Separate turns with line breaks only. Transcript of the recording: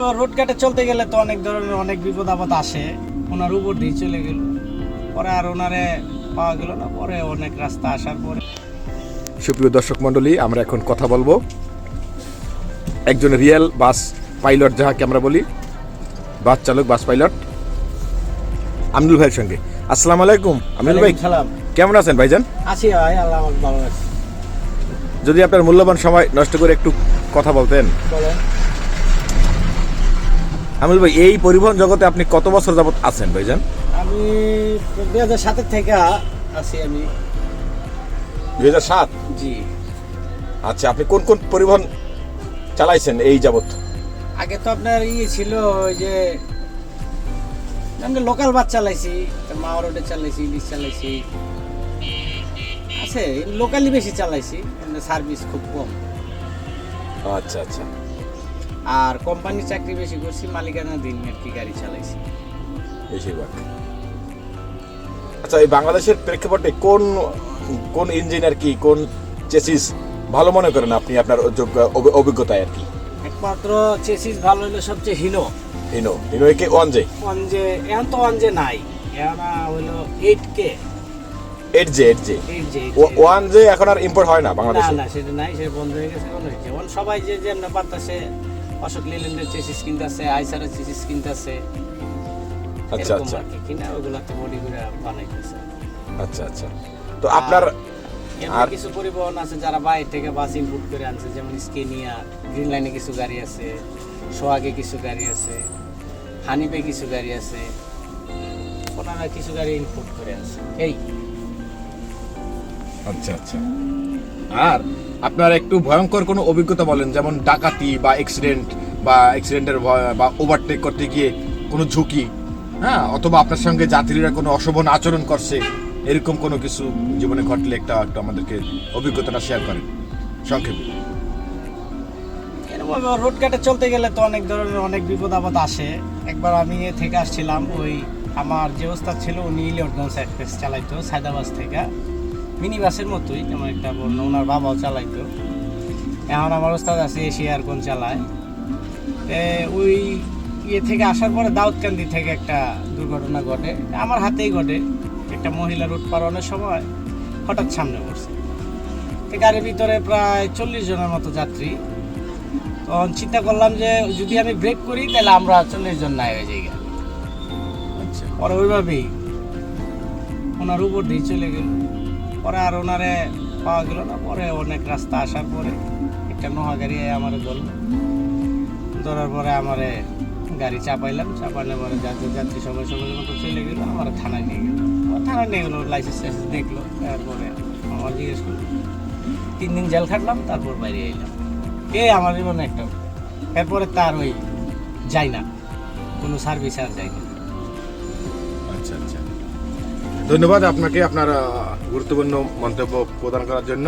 Road ঘাটে চলতে গেলে তো অনেক ধরনের অনেক বিপদ আপদ আসে। ওনার উপর দিয়ে চলে গেল, পরে আর ওনারে পাওয়া গেল না। পরে অনেক রাস্তা আসার পরে।
সুপ্রিয় দর্শক মণ্ডলী, আমরা এখন কথা বলবো একজন রিয়েল বাস পাইলট, যাহাকে আমরা বলি বাস চালক, বাস পাইলট আমিনুল ভাইয়ের সঙ্গে। আসসালামু আলাইকুম আমিনুল ভাই,
সালাম।
কেমন আছেন ভাইজান?
আছি ভাই, আল্লাহ আমাকে ভালো আছে।
যদি আপনার মূল্যবান সময় নষ্ট করে একটু কথা বলতেন।
বলেন।
আমিনুল ভাই, এই পরিবহন জগতে আপনি কত বছর যাবত আছেন ভাইজান?
আমি 2007 থেকে আছি আমি।
2007?
জি।
আচ্ছা, আপনি কোন কোন পরিবহন চালাইছেন এই যাবত?
আগে তো আপনার ছিল ওই যে আমরা লোকাল বাস চালাইছি, মা রোডে চালাইছি, ইলিশ চালাইছি, আছে লোকালি বেশি চালাইছি, সার্ভিস খুব কম।
আচ্ছা আচ্ছা।
আর কোম্পানি চাকরি বেশি করছি, মালিকানা দিন আর কি গাড়ি চালাইছি
বেশিরভাগ। আচ্ছা, এই বাংলাদেশের প্রেক্ষাপটে কোন কোন ইঞ্জিন আর কি, কোন চেসিস ভালো মনে করেন আপনি আপনার অভিজ্ঞতায় আর কি?
একমাত্র চেসিস ভালো হলো সবচেয়ে হিনো
কে ওয়ানজে
এখন তো ওয়ানজে নাই, এখন হলো 8K
8J ওয়ানজে এখন আর ইম্পোর্ট হয় না বাংলাদেশে।
না সেটা নাই, সেটা বন্ধ হয়ে গেছে। যেমন সবাই যে যেমন পারতেছে, অশোক লেল্যান্ডের চেসিস কিনতেছে, আইসারের চেসিস কিনতেছে।
আচ্ছা আচ্ছা
কিনা ওগুলাতে বডি করে বানাইতেছে।
আচ্ছা আচ্ছা। তো আপনার
আর কিছু পরিবহন আছে যারা বাইরে থেকে বাস ইম্পোর্ট করে আনছে, যেমন স্কেনিয়া, গ্রিন লাইনে কিছু গাড়ি আছে, সোহাগে কিছু গাড়ি আছে, হানিপে কিছু গাড়ি আছে, ওনারা কিছু গাড়ি ইম্পোর্ট করে আনছে। এই
আচ্ছা আচ্ছা। আর আপনার একটু ভয়ঙ্কর কোনো অভিজ্ঞতা বলেন, যেমন ডাকাতি বা অ্যাক্সিডেন্টের ভয় বা ওভারটেক করতে গিয়ে কোনো ঝুঁকি, হ্যাঁ, অথবা আপনার সঙ্গে যাত্রীরা কোনো অশোভন আচরণ করছে, এরকম কোনো কিছু জীবনে ঘটলে একটু আমাদেরকে অভিজ্ঞতাটা শেয়ার করেন সংক্ষেপে।
এরকম রোড ঘাটে চলতে গেলে তো অনেক ধরনের অনেক বিপদ আপদ আসে। একবার আমি থেকে আসছিলাম, ওই আমার যে ওস্তাদ ছিল উনি ইলিয়টগঞ্জ এক্সপ্রেস চালাইতো, সায়দাবাদ থেকে, মিনি বাসের মতোই তেমন একটা বন্য, ওনার বাবাও চালাইতো। এখন আমার ওস্তাদ আছে এশিয়ার কোন চালায়। ওই থেকে আসার পরে দাউদকান্দি থেকে একটা দুর্ঘটনা ঘটে, আমার হাতেই ঘটে। একটা মহিলা রোড পার অনেক সময় হঠাৎ সামনে পড়ছে, গাড়ির ভিতরে প্রায় 40 জনের মতো যাত্রী। তখন চিন্তা করলাম যে যদি আমি ব্রেক করি তাহলে আমরা 40 জন নাই হয়ে যাই।
আচ্ছা।
পরে ওইভাবেই ওনার উপর দিয়ে চলে গেল, পরে আর ওনারে পাওয়া গেল না। পরে অনেক রাস্তা আসার পরে একটা নোহা গাড়ি আমারে ধরার পরে আমারে গাড়ি চাপাইলাম, চাপানোর পরে যাত্রী সবাই মতো চলে গেলো, আমার থানায় নিয়ে গেল। থানায় নিয়ে গেলো, লাইসেন্স দেখলো, তারপরে আমার জিজ্ঞেস করলো, 3 দিন জেল খাটলাম, তারপর বাইরে এলাম। আমার জীবনে একটা, এরপরে তার ওই যাই না, কোনো সার্ভিস আর যাই না।
আচ্ছা আচ্ছা, ধন্যবাদ আপনাকে আপনার গুরুত্বপূর্ণ মন্তব্য প্রদান করার জন্য।